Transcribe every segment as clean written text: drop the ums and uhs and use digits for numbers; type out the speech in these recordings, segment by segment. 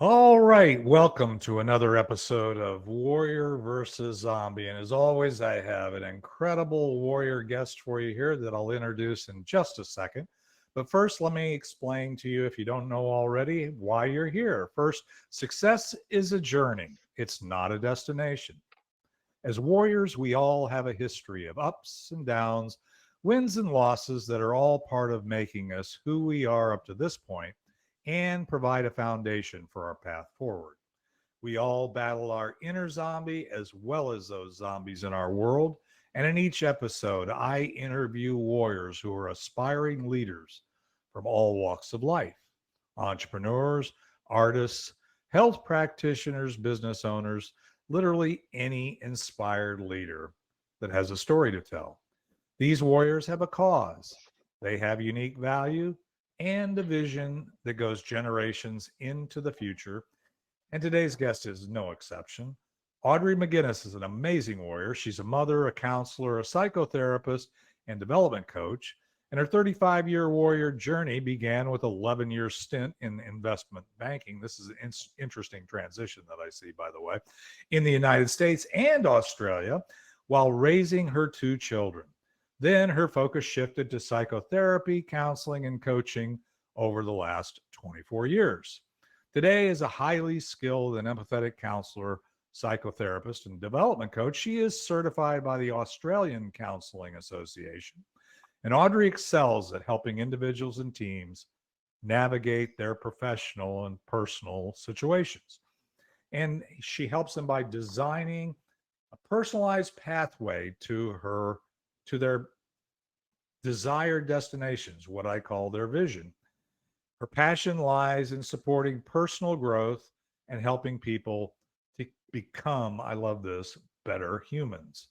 All right, welcome to another episode of Warrior versus Zombie. And as always, I have an incredible warrior guest for you here that I'll introduce in just a second. But first, let me explain to you, if you don't know already, why you're here. First, success is a journey, it's not a destination. As warriors, we all have a history of ups and downs, wins and losses that are all part of making us who we are up to this point and provide a foundation for our path forward. We all battle our inner zombie as well as those zombies in our world. And in each episode, I interview warriors who are aspiring leaders from all walks of life: entrepreneurs, artists, health practitioners, business owners, literally any inspired leader that has a story to tell. These warriors have a cause, they have unique value and a vision that goes generations into the future. And today's guest is no exception. Audrey McGuinness is an amazing warrior. She's a mother, a counselor, a psychotherapist, and development coach. And her 35-year warrior journey began with an 11-year stint in investment banking. This is an interesting transition that I see, by the way, in the United States and Australia while raising her two children. Then her focus shifted to psychotherapy, counseling, and coaching over the last 24 years. Today, as a highly skilled and empathetic counselor, psychotherapist, and development coach, she is certified by the Australian Counseling Association. And Audrey excels at helping individuals and teams navigate their professional and personal situations. And she helps them by designing a personalized pathway to their desired destinations, what I call their vision. Her passion lies in supporting personal growth and helping people to become, I love this, better humans.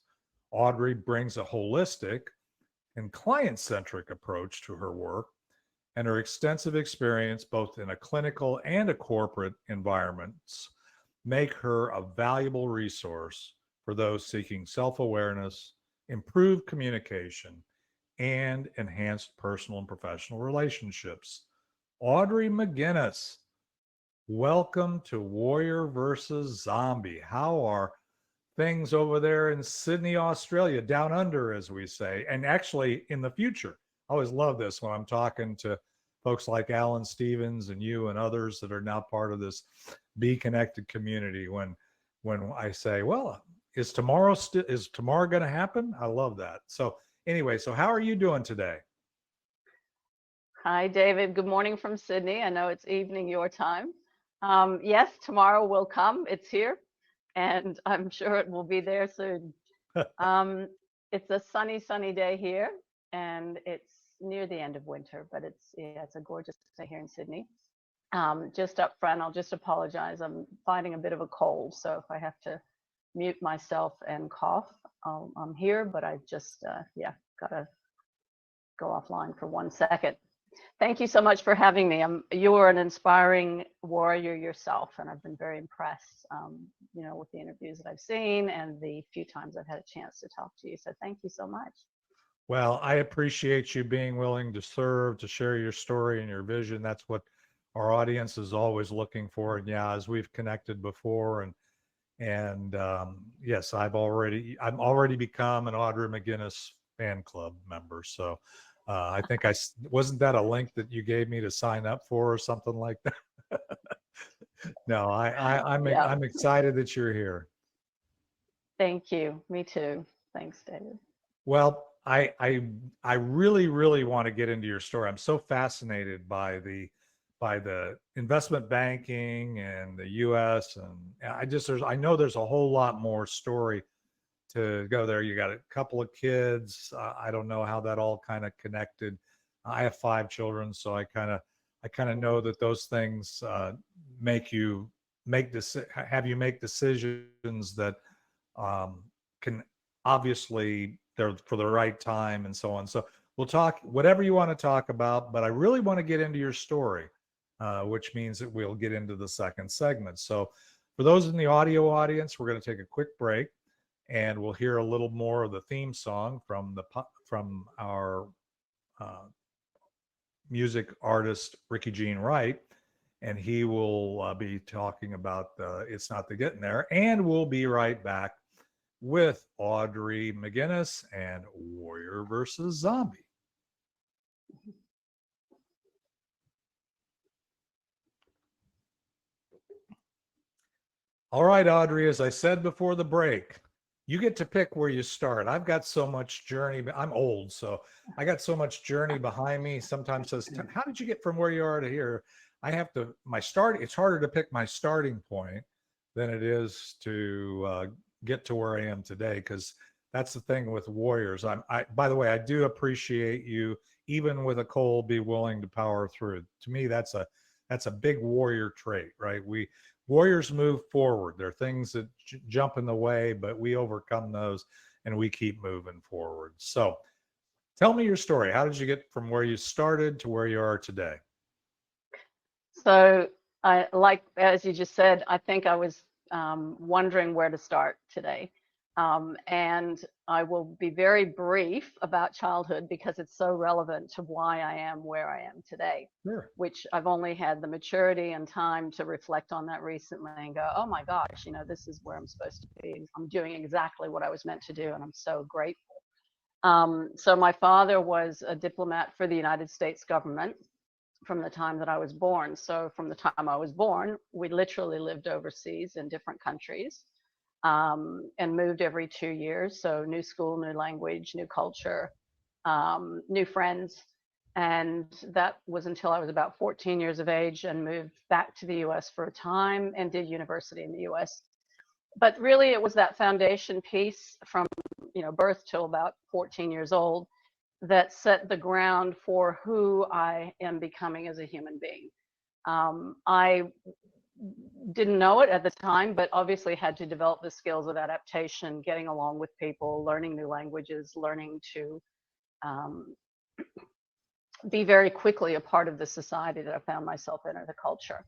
Audrey brings a holistic and client centric approach to her work, and her extensive experience both in a clinical and a corporate environments make her a valuable resource for those seeking self awareness, improved communication, and enhanced personal and professional relationships. Audrey McGuinness, welcome to Warrior versus Zombie. How are things over there in Sydney, Australia, down under, as we say, and actually in the future? I always love this when I'm talking to folks like Alan Stevens and you and others that are now part of this Be Connected community. When I say, well, is tomorrow going to happen? I love that. So anyway, so how are you doing today? Hi, David. Good morning from Sydney. I know it's evening your time. Yes, tomorrow will come. It's here, and I'm sure it will be there soon. Um, it's a sunny, sunny day here, and it's near the end of winter, but it's a gorgeous day here in Sydney. Just up front, I'll just apologize. I'm fighting a bit of a cold, so if I have to mute myself and cough, I'm here, but I just gotta go offline for 1 second. Thank you so much for having me. You are an inspiring warrior yourself, and I've been very impressed, with the interviews that I've seen and the few times I've had a chance to talk to you. So thank you so much. Well, I appreciate you being willing to serve, to share your story and your vision. That's what our audience is always looking for. And yeah, as we've connected before, and yes, I'm already become an Audrey McGuinness fan club member. So I think wasn't that a link that you gave me to sign up for or something like that. No, Yeah, I'm excited that you're here. thank you. Me too. Thanks, David. Well, I really really want to get into your story. I'm so fascinated by the investment banking and the U.S. and I know there's a whole lot more story to go there. You got a couple of kids. I don't know how that all kind of connected. I have five children, so I kind of know that those things make you have you make decisions that can obviously they're for the right time and so on. So we'll talk whatever you want to talk about, but I really want to get into your story, which means that we'll get into the second segment. So for those in the audio audience, we're going to take a quick break and we'll hear a little more of the theme song from our uh, music artist Ricky Jean Wright. and he will be talking about It's Not the Getting There. And we'll be right back with Audrey McGuinness and Warrior versus Zombie. All right, Audrey, as I said before the break, you get to pick where you start. I've got so much journey. I'm old, so I got so much journey behind me. Sometimes says, how did you get from where you are to here? I have to, it's harder to pick my starting point than it is to get to where I am today, because that's the thing with warriors. By the way, I do appreciate you, even with a cold, be willing to power through. To me, that's a big warrior trait, right? Warriors move forward. There are things that jump in the way, but we overcome those and we keep moving forward. So tell me your story. How did you get from where you started to where you are today? So as you just said, I think I was wondering where to start today. And I will be very brief about childhood because it's so relevant to why I am where I am today. Sure. Which I've only had the maturity and time to reflect on that recently and go, oh my gosh, this is where I'm supposed to be. I'm doing exactly what I was meant to do, and I'm so grateful. So my father was a diplomat for the United States government from the time that I was born. So from the time I was born, we literally lived overseas in different countries. And moved every 2 years. So new school, new language, new culture, new friends. And that was until I was about 14 years of age and moved back to the US for a time and did university in the US. But really it was that foundation piece from birth till about 14 years old that set the ground for who I am becoming as a human being. I didn't know it at the time, but obviously had to develop the skills of adaptation, getting along with people, learning new languages, learning to be very quickly a part of the society that I found myself in, or the culture.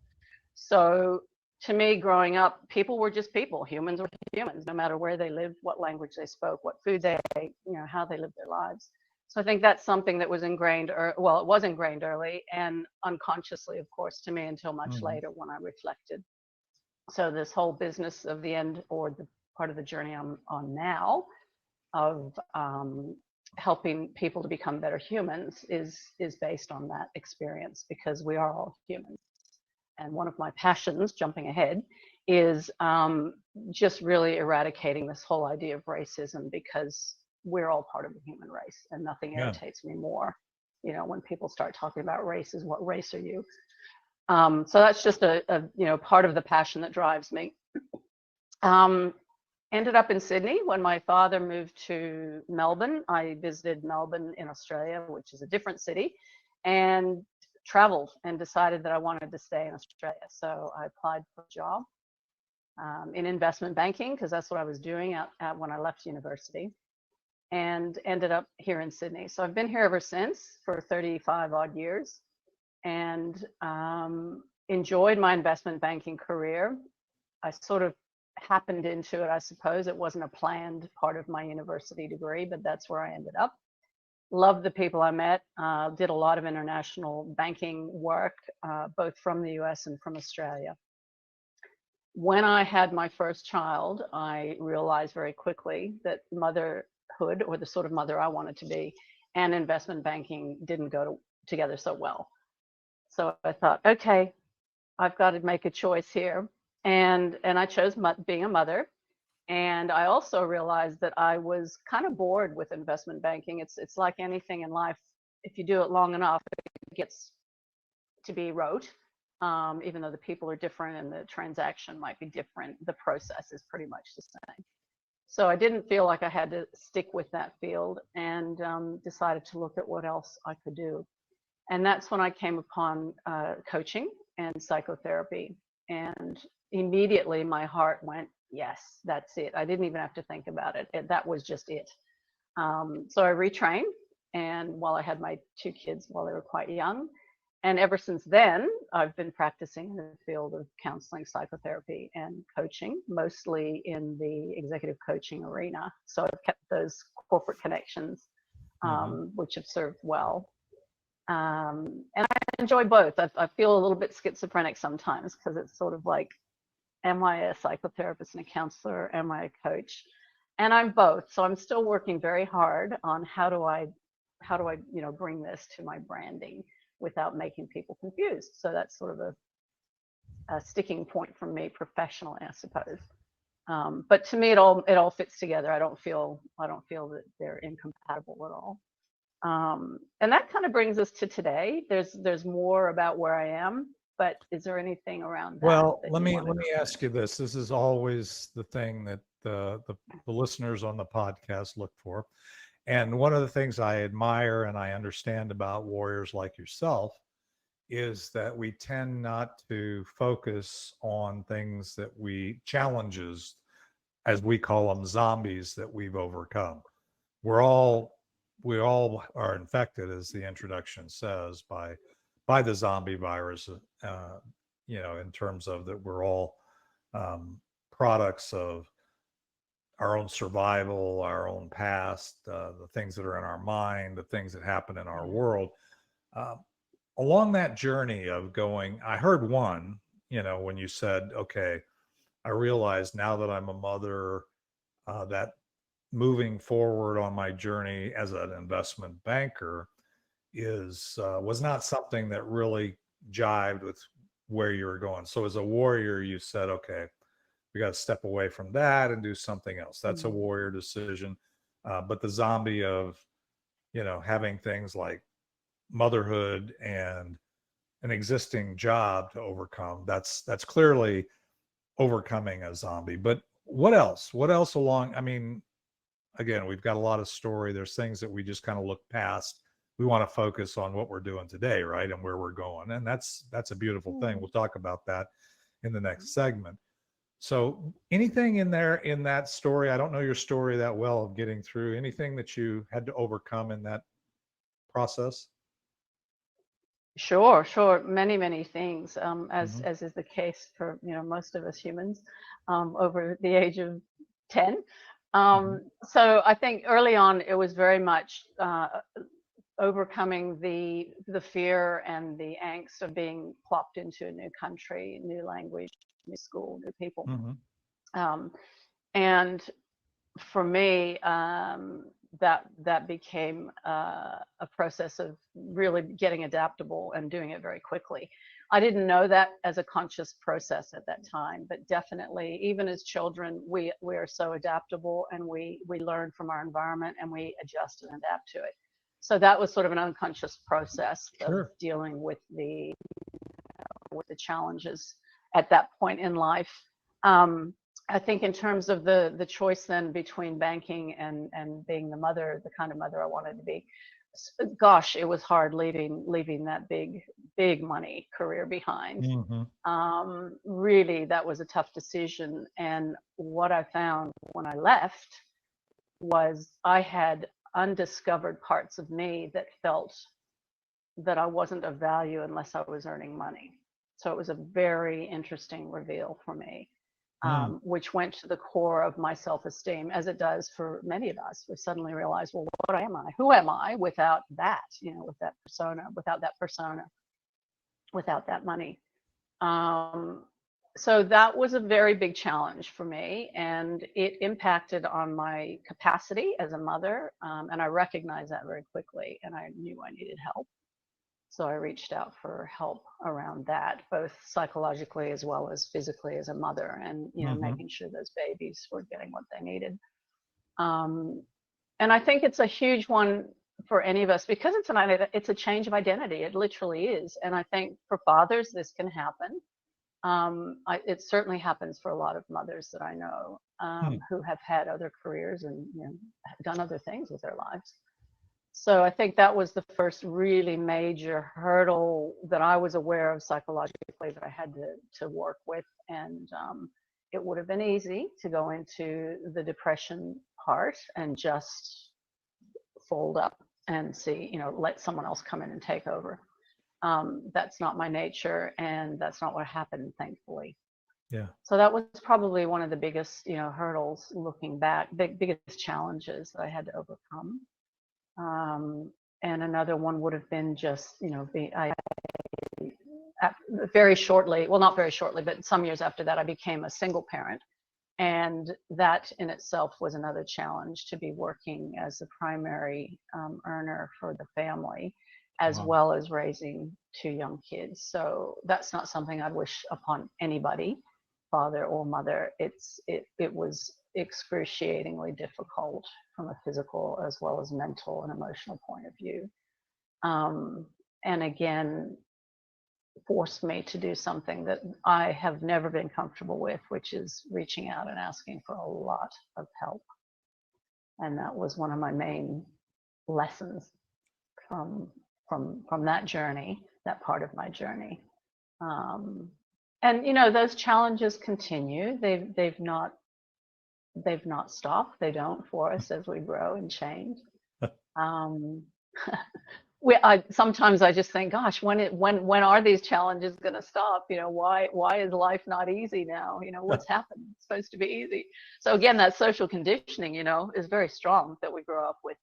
So to me, growing up, people were just people. Humans were humans, no matter where they lived, what language they spoke, what food they ate, how they lived their lives. So I think that's something that was ingrained, it was ingrained early and unconsciously, of course, to me until much later when I reflected. So this whole business of the end, or the part of the journey I'm on now, of helping people to become better humans is based on that experience, because we are all humans. And one of my passions, jumping ahead, is just really eradicating this whole idea of racism, because we're all part of the human race, and nothing irritates me more, when people start talking about races. What race are you? So that's just a part of the passion that drives me. Ended up in Sydney when my father moved to Melbourne. I visited Melbourne in Australia, which is a different city, and traveled and decided that I wanted to stay in Australia. So I applied for a job in investment banking, because that's what I was doing when I left university, and ended up here in Sydney. So I've been here ever since for 35 odd years, and enjoyed my investment banking career. I sort of happened into it, I suppose. It wasn't a planned part of my university degree, but that's where I ended up. Loved the people I met, did a lot of international banking work, both from the US and from Australia. When I had my first child, I realized very quickly that motherhood, or the sort of mother I wanted to be, and investment banking didn't go together so well. So I thought, okay, I've got to make a choice here. And I chose being a mother. And I also realized that I was kind of bored with investment banking. It's like anything in life. If you do it long enough, it gets to be rote. Even though the people are different and the transaction might be different, the process is pretty much the same. So I didn't feel like I had to stick with that field, and decided to look at what else I could do. And that's when I came upon coaching and psychotherapy. And immediately my heart went, yes, that's it. I didn't even have to think about it. That was just it. So I retrained, and while I had my 2 kids while they were quite young. And ever since then, I've been practicing in the field of counseling, psychotherapy, and coaching, mostly in the executive coaching arena. So I've kept those corporate connections, which have served well. And I enjoy both. I feel a little bit schizophrenic sometimes because it's sort of like, am I a psychotherapist and a counselor? Am I a coach? And I'm both. So I'm still working very hard on how do I, bring this to my branding without making people confused. So that's sort of a sticking point for me professionally, I suppose. But to me, it all fits together. I don't feel that they're incompatible at all. And that kind of brings us to today. There's more about where I am, but is there anything around Well, that let you me want to let me ask you this. This is always the thing that the listeners on the podcast look for. And one of the things I admire and I understand about warriors like yourself is that we tend not to focus on things that challenges, as we call them, zombies that we've overcome. We're all we all are infected, as the introduction says, by the zombie virus. In terms of that, we're all products of our own survival, our own past, the things that are in our mind, the things that happen in our world. Uh, Along that journey of going, I heard one, when you said, okay, I realize now that I'm a mother, that moving forward on my journey as an investment banker was not something that really jived with where you were going. So as a warrior, you said, okay, we got to step away from that and do something else. That's a warrior decision. But the zombie of, having things like motherhood and an existing job to overcome, that's clearly overcoming a zombie. But what else? What else along? I mean, again, we've got a lot of story. There's things that we just kind of look past. We want to focus on what we're doing today, right? And where we're going. And that's a beautiful thing. We'll talk about that in the next segment. So anything in there in that story, I don't know your story that well of getting through, anything that you had to overcome in that process? Sure, sure. Many, many things, Mm-hmm. as is the case for most of us humans over the age of 10. Mm-hmm. So I think early on it was very much overcoming the fear and the angst of being plopped into a new country, new language, new school, new people. Mm-hmm. Um, and for me, that became a process of really getting adaptable and doing it very quickly. I didn't know that as a conscious process at that time, but definitely, even as children, we are so adaptable, and we learn from our environment and we adjust and adapt to it. So that was sort of an unconscious process of Sure. dealing with the challenges at that point in life. I think in terms of the choice then between banking and being the kind of mother I wanted to be, gosh, it was hard leaving that big money career behind. Mm-hmm. Really, that was a tough decision. And what I found when I left was I had undiscovered parts of me that felt that I wasn't of value unless I was earning money. So it was a very interesting reveal for me. Which went to the core of my self-esteem, as it does for many of us. We suddenly realize, well, what am I? Who am I without that? With that persona, without that money. So that was a very big challenge for me, and it impacted on my capacity as a mother. And I recognized that very quickly, and I knew I needed help. So I reached out for help around that, both psychologically as well as physically as a mother, and Mm-hmm. making sure those babies were getting what they needed. And I think it's a huge one for any of us because it's a change of identity. It literally is. And I think for fathers, this can happen. It certainly happens for a lot of mothers that I know who have had other careers and done other things with their lives. So I think that was the first really major hurdle that I was aware of psychologically that I had to work with. And it would have been easy to go into the depression part and just fold up and see, let someone else come in and take over. That's not my nature, and that's not what happened, thankfully. Yeah. So that was probably one of the biggest, hurdles looking back, biggest challenges that I had to overcome. and another one would have been just, very shortly, well, not very shortly, but some years after that, I became a single parent. And that in itself was another challenge, to be working as the primary earner for the family, as Wow. well as raising two young kids. So that's not something I'd wish upon anybody, father or mother. It was excruciatingly difficult from a physical as well as mental and emotional point of view. And again, forced me to do something that I have never been comfortable with, which is reaching out and asking for a lot of help. And that was one of my main lessons from that journey, that part of my journey. And those challenges continue. They've not stopped. They don't, for us as we grow and change. Sometimes I just think, gosh, when are these challenges going to stop? Why is life not easy now? What's happened? It's supposed to be easy. So again, that social conditioning, is very strong that we grow up with.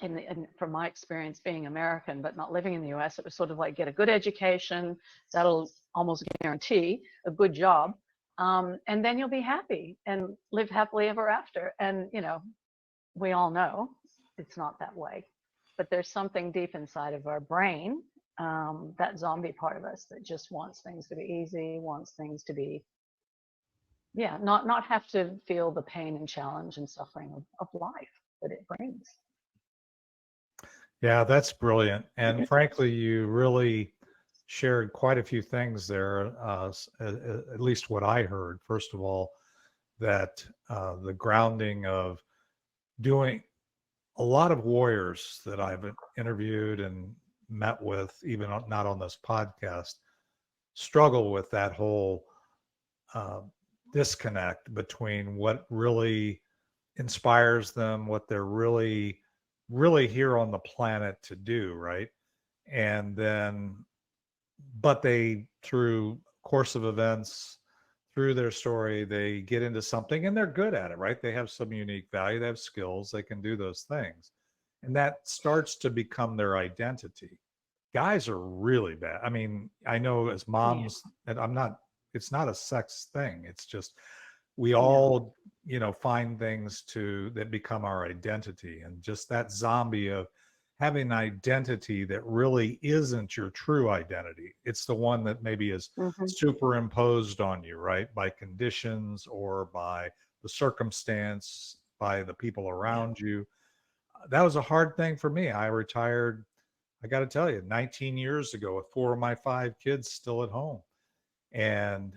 And from my experience being American but not living in the US, it was sort of like, get a good education, that'll almost guarantee a good job, and then you'll be happy and live happily ever after. And we all know it's not that way. But there's something deep inside of our brain, that zombie part of us, that just wants things to be easy, wants things to be, not have to feel the pain and challenge and suffering of life that it brings. Yeah, that's brilliant. And frankly, you really shared quite a few things there, at least what I heard. First of all, that the grounding of doing, a lot of warriors that I've interviewed and met with, even not on this podcast, struggle with that whole disconnect between what really inspires them, what they're really here on the planet to do, right? And then, but they, through course of events, through their story, they get into something and they're good at it, right? They have some unique value, they have skills, they can do those things. And that starts to become their identity. Guys are really bad. I mean, I know as moms, and it's not a sex thing. It's just, we all, find things that become our identity. And just that zombie of having an identity that really isn't your true identity. It's the one that maybe is superimposed on you, right? By conditions or by the circumstance, by the people around you. That was a hard thing for me. I retired, I got to tell you, 19 years ago with 4 of my 5 kids still at home. And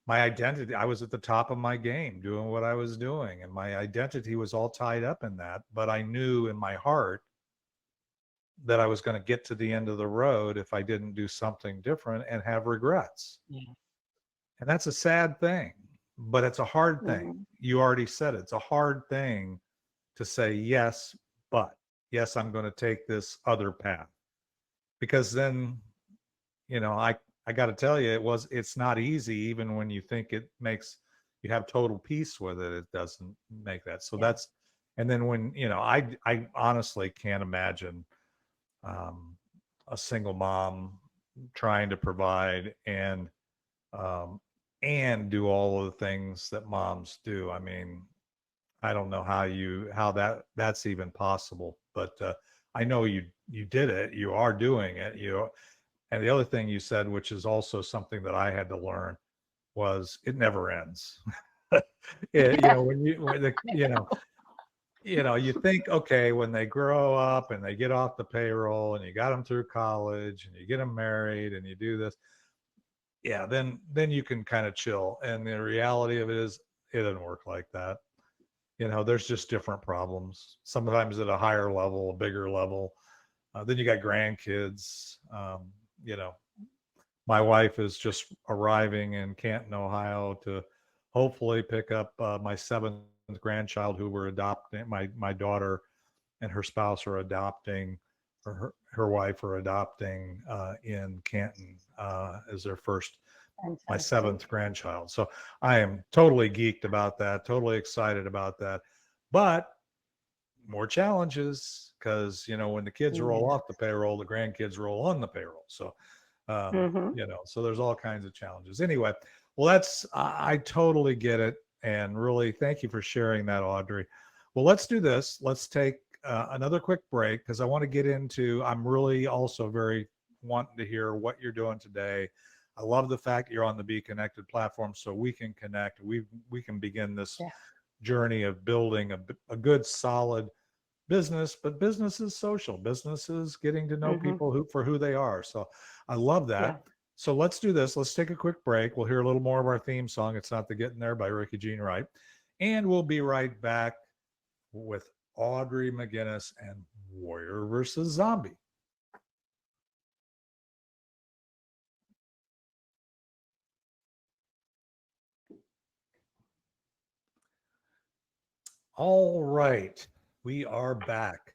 my identity, I was at the top of my game doing what I was doing, and my identity was all tied up in that. But I knew in my heart that I was going to get to the end of the road if I didn't do something different and have regrets. And that's a sad thing, but it's a hard thing. You already said it. It's a hard thing to say, yes, but yes, I'm going to take this other path. Because then, I got to tell you, it's not easy. Even when you think you have total peace with it, it doesn't make that. So that's, and then when, I honestly can't imagine a single mom trying to provide and do all of the things that moms do. I mean, I don't know how that's even possible, but I know you did it. You are doing it. And the other thing you said, which is also something that I had to learn, was it never ends. You think, okay, when they grow up and they get off the payroll and you got them through college and you get them married and you do this, then you can kind of chill. And the reality of it is, it doesn't work like that. There's just different problems, sometimes at a higher level, a bigger level. Then you got grandkids. My wife is just arriving in Canton, Ohio to hopefully pick up my 7th grandchild, who we're adopting. My daughter and her spouse are adopting, or her wife are adopting in Canton as their first, my 7th grandchild. So I am totally geeked about that, totally excited about that. But more challenges because, when the kids roll Yeah. off the payroll, the grandkids roll on the payroll. So, Hmm. so there's all kinds of challenges. Anyway, well, I totally get it. And really, thank you for sharing that, Audrey. Well, let's do this. Let's take another quick break because I want to get into, I'm really also very wanting to hear what you're doing today. I love the fact you're on the Be Connected platform so we can connect. We can begin this Yeah. journey of building a good, solid business, but business is social. Business is getting to know Hmm. people for who they are. So I love Yeah. that. So let's do this. Let's take a quick break. We'll hear a little more of our theme song. It's Not the Getting There by Ricky Jean Wright. And we'll be right back with Audrey McGuinness and Warrior versus Zombie. All right, we are back.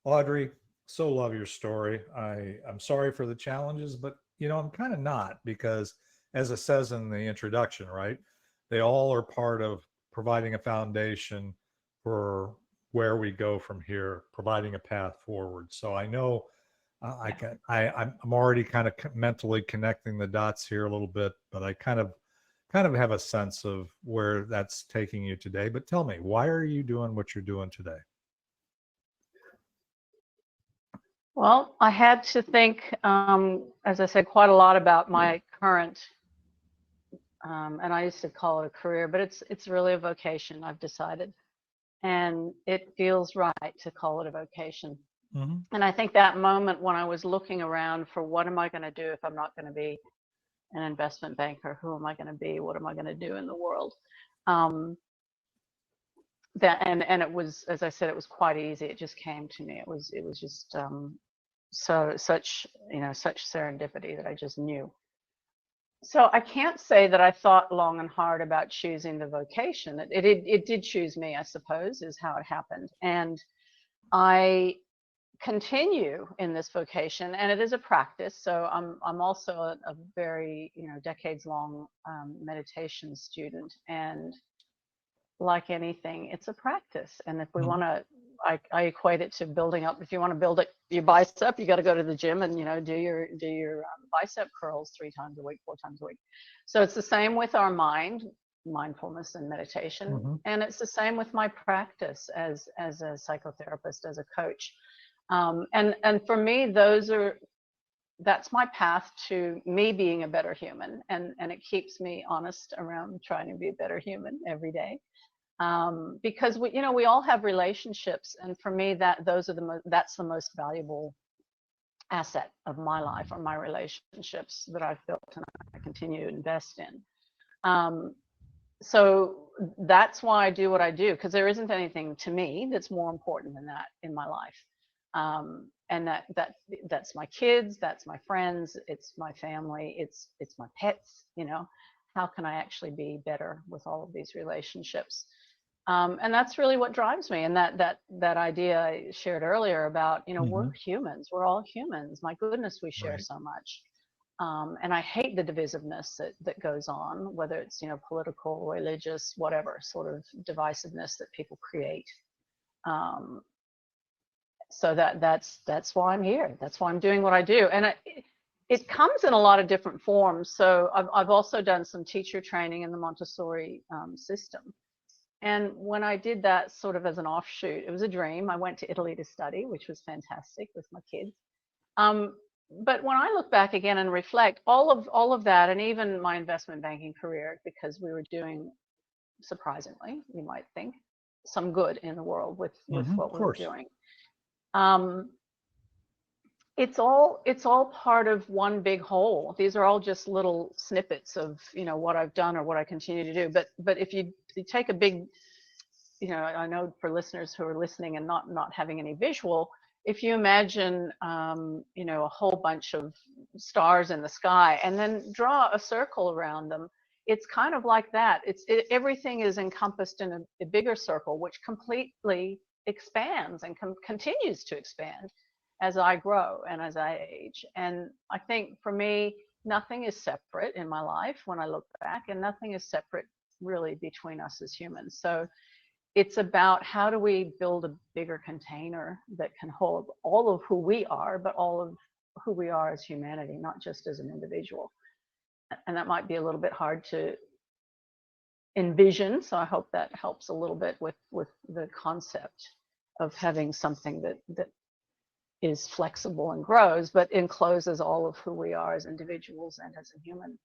Audrey, so love your story. I'm sorry for the challenges, but I'm kind of not because as it says in the introduction, right? They all are part of providing a foundation for where we go from here, providing a path forward. So I know Yeah. I'm already kind of mentally connecting the dots here a little bit, but I kind of have a sense of where that's taking you today. But tell me, why are you doing what you're doing today? Well, I had to think, as I said, quite a lot about my current, and I used to call it a career, but it's really a vocation, I've decided. And it feels right to call it a vocation. Mm-hmm. And I think that moment when I was looking around for what am I going to do if I'm not going to be an investment banker, who am I going to be? What am I going to do in the world? Um, and it was, as I said, it was quite easy. It just came to me. It was just such serendipity that I just knew. So I can't say that I thought long and hard about choosing the vocation. It did choose me, I suppose, is how it happened. And I continue in this vocation, and it is a practice. So I'm also a very decades long meditation student, and like anything, it's a practice. And if we Mm-hmm. want to, I equate it to building up. If you want to build it, your bicep, you got to go to the gym and do your bicep curls 3 times a week, 4 times a week. So it's the same with our mind, mindfulness and meditation, Mm-hmm. and it's the same with my practice as a psychotherapist, as a coach. And for me, that's my path to me being a better human, and it keeps me honest around trying to be a better human every day. Because we all have relationships, and for me, that's the most valuable asset of my life, are my relationships that I've built and I continue to invest in. Um, so that's why I do what I do, because there isn't anything to me that's more important than that in my life. And that's my kids, that's my friends, it's my family, it's my pets. How can I actually be better with all of these relationships? And that's really what drives me. And that idea I shared earlier about, Mm-hmm. we're humans, we're all humans. My goodness, we share Right. so much. And I hate the divisiveness that goes on, whether it's political, religious, whatever sort of divisiveness that people create. Um, so that's why I'm here. That's why I'm doing what I do, and it comes in a lot of different forms. So I've also done some teacher training in the Montessori system, and when I did that sort of as an offshoot, it was a dream. I went to Italy to study, which was fantastic with my kids. Um, but when I look back again and reflect, all of that, and even my investment banking career, because we were doing, surprisingly, you might think, some good in the world with Mm-hmm. Of what we were course. doing. Um, it's all part of one big whole. These are all just little snippets of what I've done or what I continue to do. But if you take a big, I know for listeners who are listening and not having any visual, if you imagine a whole bunch of stars in the sky and then draw a circle around them, it's kind of like that. Everything is encompassed in a bigger circle, which completely expands and continues to expand as I grow and as I age. And I think for me, nothing is separate in my life when I look back, and nothing is separate really between us as humans. So it's about how do we build a bigger container that can hold all of who we are, but all of who we are as humanity, not just as an individual. And that might be a little bit hard to envision. So I hope that helps a little bit with the concept of having something that is flexible and grows, but encloses all of who we are as individuals and as a human.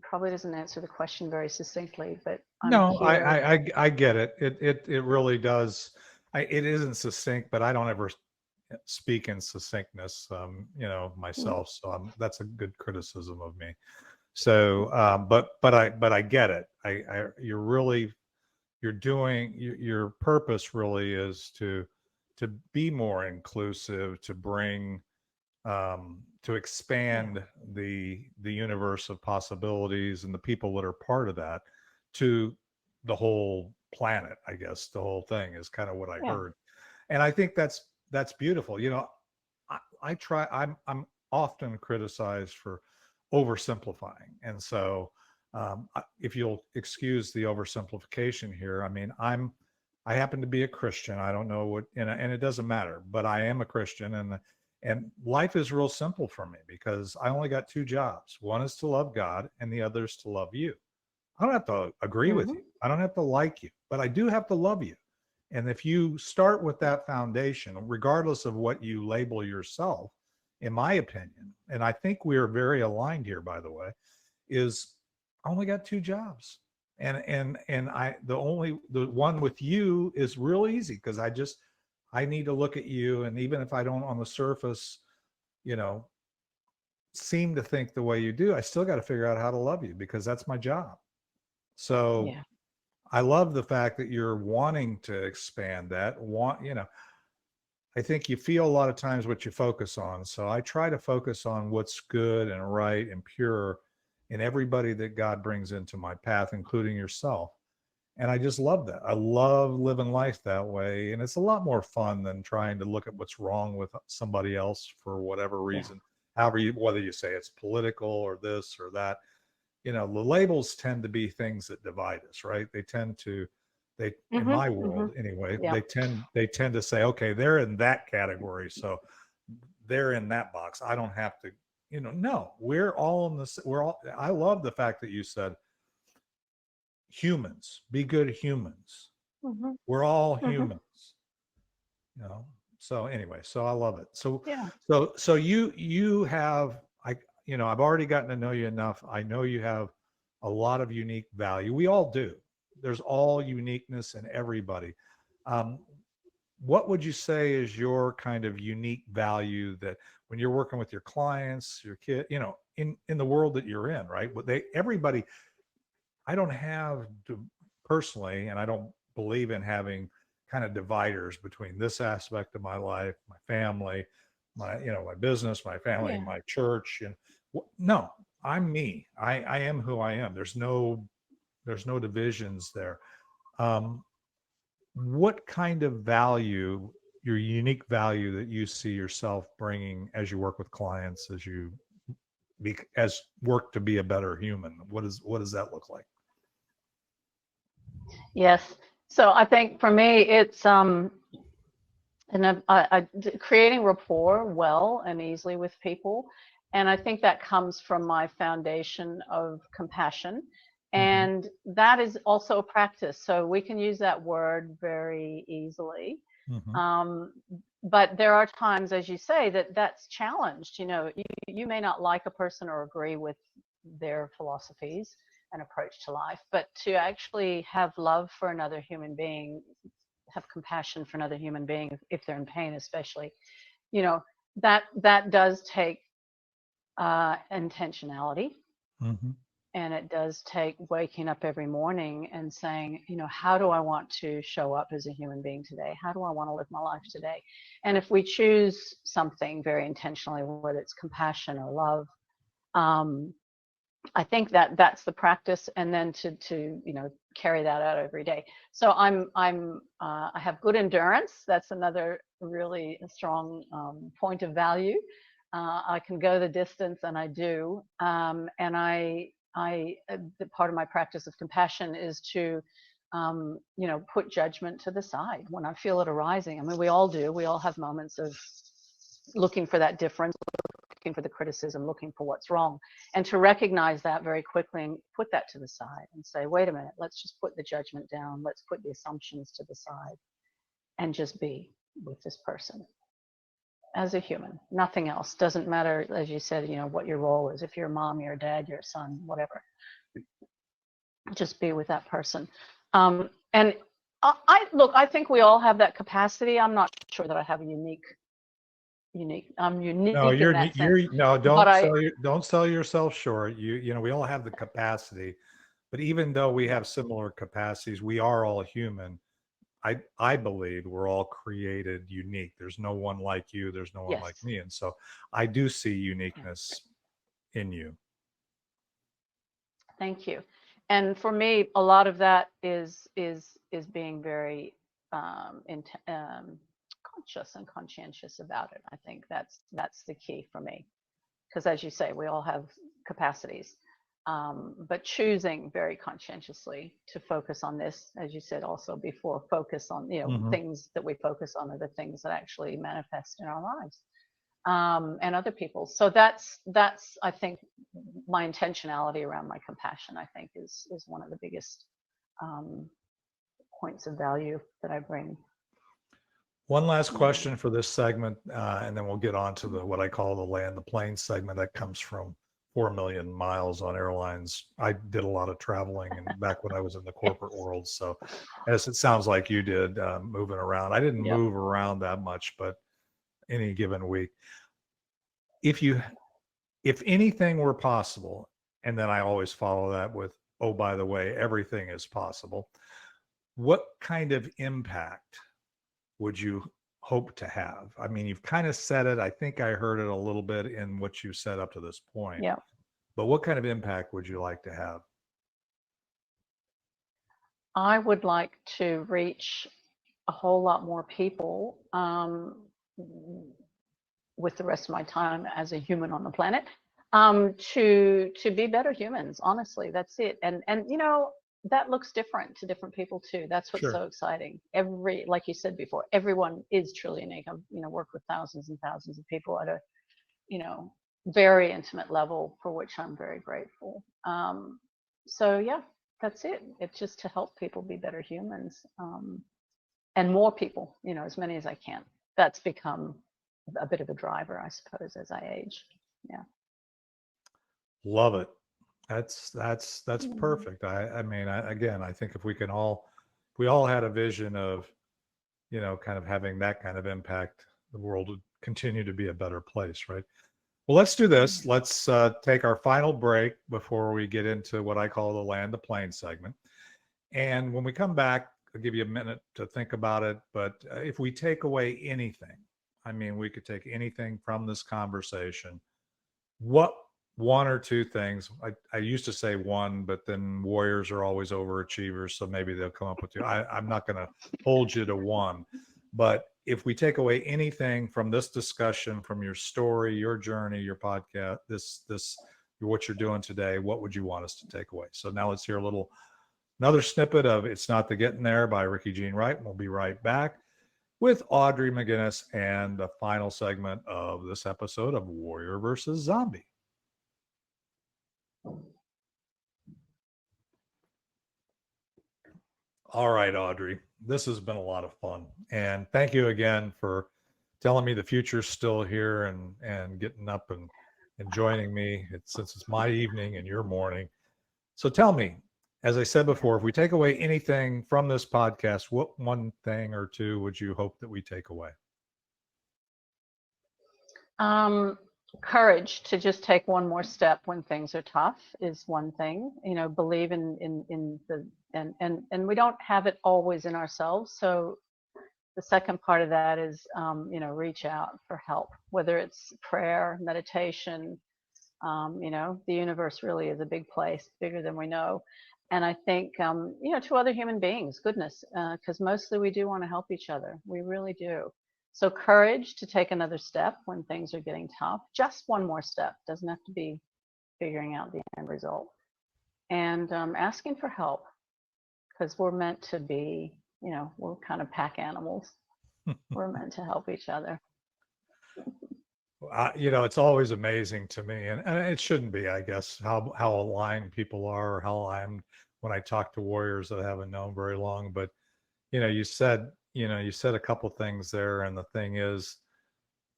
Probably doesn't answer the question very succinctly, but I'm No, here. I get it. It really does. It isn't succinct, but I don't ever speak in succinctness, myself. So that's a good criticism of me. So, but I get it. Your purpose really is to be more inclusive, to bring, to expand the universe of possibilities and the people that are part of that to the whole planet. I guess the whole thing is kind of what I heard, and I think that's beautiful. I'm often criticized for oversimplifying, and so if you'll excuse the oversimplification here, I mean, I happen to be a Christian. I don't know what, and it doesn't matter, but I am a Christian, and life is real simple for me because I only got two jobs. One is to love God, and the other is to love you. I don't have to agree with you. I don't have to like you, but I do have to love you. And if you start with that foundation, regardless of what you label yourself, in my opinion, and I think we are very aligned here, by the way, is I only got two jobs. And the one with you is real easy because I need to look at you. And even if I don't on the surface, seem to think the way you do, I still got to figure out how to love you because that's my job. So I love the fact that you're wanting to expand that. I think you feel a lot of times what you focus on. So I try to focus on what's good and right and pure in everybody that God brings into my path, including yourself. And I just love that. I love living life that way. And it's a lot more fun than trying to look at what's wrong with somebody else for whatever reason. Whether you say it's political or this or that, the labels tend to be things that divide us, right? In my world anyway, they tend to say, okay, they're in that category, so they're in that box. I don't have to, no, we're all in this. I love the fact that you said humans, be good humans. We're all humans, so anyway, so I love it. So you have, I've already gotten to know you enough. I know you have a lot of unique value. We all do. There's all uniqueness in everybody. What would you say is your kind of unique value that when you're working with your clients, your kid, in the world that you're in, right? But everybody, I don't have to personally, and I don't believe in having kind of dividers between this aspect of my life, my family, my business, my family, my church, and no, I'm me. I am who I am. There's no divisions there. What kind of value, your unique value that you see yourself bringing as you work with clients, as work to be a better human? What does that look like? Yes. So I think for me, it's creating rapport well and easily with people. And I think that comes from my foundation of compassion. And that is also a practice. So we can use that word very easily. But there are times, as you say, that's challenged. You may not like a person or agree with their philosophies and approach to life, but to actually have love for another human being, have compassion for another human being, if they're in pain, especially, that does take intentionality. And it does take waking up every morning and saying, how do I want to show up as a human being today? How do I want to live my life today? And if we choose something very intentionally, whether it's compassion or love, I think that's the practice, and then to carry that out every day. So I have good endurance. That's another really strong point of value. I can go the distance, and I do. And the part of my practice of compassion is to put judgment to the side when I feel it arising. I mean, we all do. We all have moments of looking for that difference, looking for the criticism, looking for what's wrong, and to recognize that very quickly and put that to the side and say, wait a minute, let's just put the judgment down. Let's put the assumptions to the side and just be with this person as a human, nothing else. Doesn't matter, as you said, what your role is. If you're a mom, you're a dad, you're a son, whatever, just be with that person. And I think we all have that capacity. I'm not sure that I have a unique. I'm unique No, in that sense. no, But don't sell yourself short. We all have the capacity, but even though we have similar capacities, we are all human. I believe we're all created unique. There's no one like you. There's no one like yes, me. And so I do see uniqueness in you. thank you. And for me, a lot of that is being very conscious and conscientious about it. I think that's the key for me, because as you say, we all have capacities, but choosing very conscientiously to focus on this, as you said also before, focus on things that we focus on are the things that actually manifest in our lives, and other people. So that's I think my intentionality around my compassion, I think, is one of the biggest points of value that I bring. One last question for this segment, and then we'll get on to what I call the land the plane segment that comes from 4 million miles on airlines. I did a lot of traveling and back when I was in the corporate world. So as it sounds like you did, moving around. I didn't move around that much, but any given week. If anything were possible, and then I always follow that with, oh, by the way, everything is possible. What kind of impact would you hope to have? I mean, you've kind of said it. I think I heard it a little bit in what you said up to this point. Yeah. But what kind of impact would you like to have? I would like to reach a whole lot more people with the rest of my time as a human on the planet, to be better humans. Honestly, that's it. And that looks different to different people too. That's what's so exciting. Like you said before, everyone is truly unique. I've worked with thousands and thousands of people at a very intimate level, for which I'm very grateful. So yeah, that's it. It's just to help people be better humans, and more people, as many as I can. That's become a bit of a driver, I suppose, as I age. Yeah. Love it. That's perfect. I mean, again, I think if we all had a vision of, kind of having that kind of impact, the world would continue to be a better place, right? Well, let's do this. Let's take our final break before we get into what I call the land the plane segment. And when we come back, I'll give you a minute to think about it. But if we take away anything, I mean, we could take anything from this conversation. What one or two things? I used to say one, but then warriors are always overachievers, so maybe they'll come up with two. I'm not going to hold you to one, but if we take away anything from this discussion, from your story, your journey, your podcast, this what you're doing today, what would you want us to take away? So now let's hear another snippet of "It's Not the Getting There" by Ricky Jean Wright. And we'll be right back with Audrey McGuinness and the final segment of this episode of Warrior versus Zombie. All right, Audrey, this has been a lot of fun. And thank you again for telling me the future's still here and getting up and joining me since it's my evening and your morning. So tell me, as I said before, if we take away anything from this podcast, what one thing or two would you hope that we take away? Courage to just take one more step when things are tough is one thing. Believe in the and we don't have it always in ourselves. So the second part of that is reach out for help, whether it's prayer, meditation. The universe really is a big place, bigger than we know. And I think to other human beings, goodness, because mostly we do want to help each other. We really do. So courage to take another step when things are getting tough. Just one more step. Doesn't have to be figuring out the end result. And asking for help, because we're meant to be, we're kind of pack animals. We're meant to help each other. It's always amazing to me, and it shouldn't be, I guess, how aligned people are, or how aligned when I talk to warriors that I haven't known very long. But you said a couple things there, and the thing is,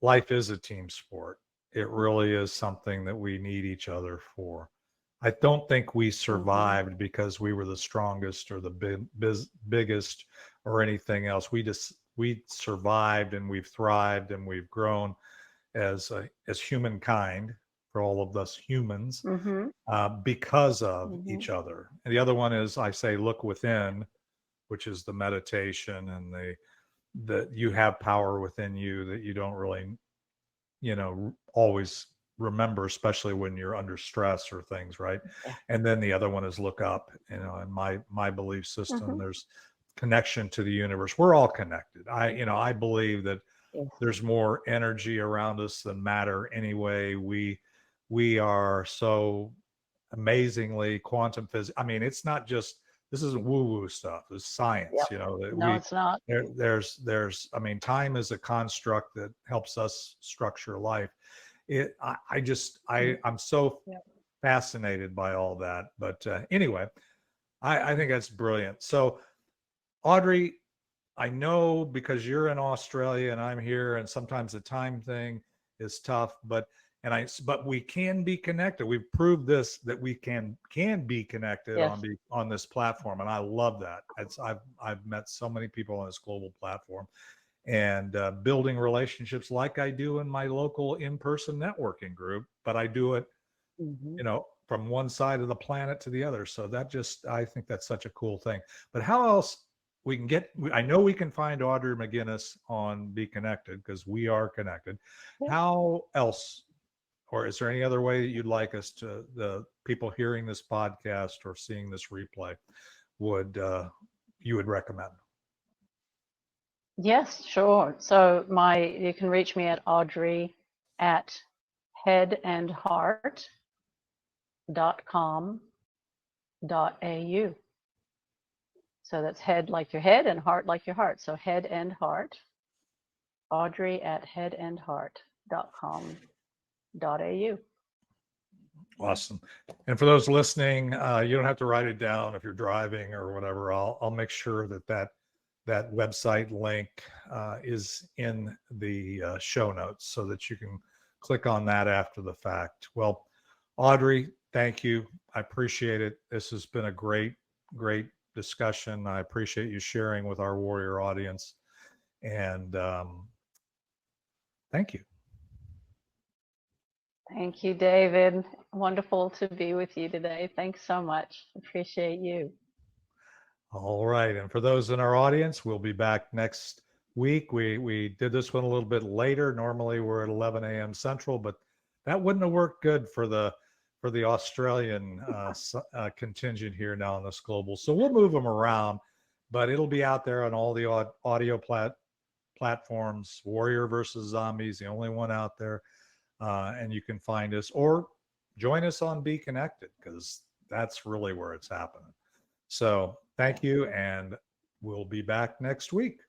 life is a team sport. It really is something that we need each other for. I don't think we survived because we were the strongest or the biggest or anything else. We survived, and we've thrived, and we've grown as humankind, for all of us humans, because of each other. And the other one is, I say, look within, which is the meditation, and that you have power within you that you don't really, always remember, especially when you're under stress or things, right? Yeah. And then the other one is look up. In my belief system, there's connection to the universe. We're all connected. I believe that there's more energy around us than matter anyway. We are so amazingly quantum physics. I mean, it's not just, this isn't woo-woo stuff. It's science. Yep. That No, it's not. there's I mean, time is a construct that helps us structure life. I'm so fascinated by all that. But anyway, I think that's brilliant. So, Audrey, I know, because you're in Australia and I'm here, and sometimes the time thing is tough, but we can be connected. We've proved this, that we can be connected on this platform, and I love that. I've met so many people on this global platform, and building relationships like I do in my local in-person networking group, but I do it, from one side of the planet to the other. So I think that's such a cool thing. But how else I know we can find Audrey McGuinness on Be Connected, because we are connected. How else, or is there any other way that you'd like us to, the people hearing this podcast or seeing this replay, you would recommend? Yes, sure. So you can reach me at Audrey at headandheart.com.au. So that's head like your head and heart like your heart. So head and heart, Audrey at headandheart.com.au. Awesome. And for those listening, you don't have to write it down if you're driving or whatever. I'll make sure that website link is in the show notes, so that you can click on that after the fact. Well, Audrey, thank you. I appreciate it. This has been a great discussion. I appreciate you sharing with our warrior audience, and thank you. Thank you, David. Wonderful to be with you today. Thanks so much. Appreciate you. All right. And for those in our audience, we'll be back next week. We did this one a little bit later. Normally we're at 11 a.m. Central, but that wouldn't have worked good for the Australian contingent here now on this global. So we'll move them around, but it'll be out there on all the audio platforms. Warrior versus Zombies, the only one out there. And you can find us, or join us on Be Connected, because that's really where it's happening. So thank you, and we'll be back next week.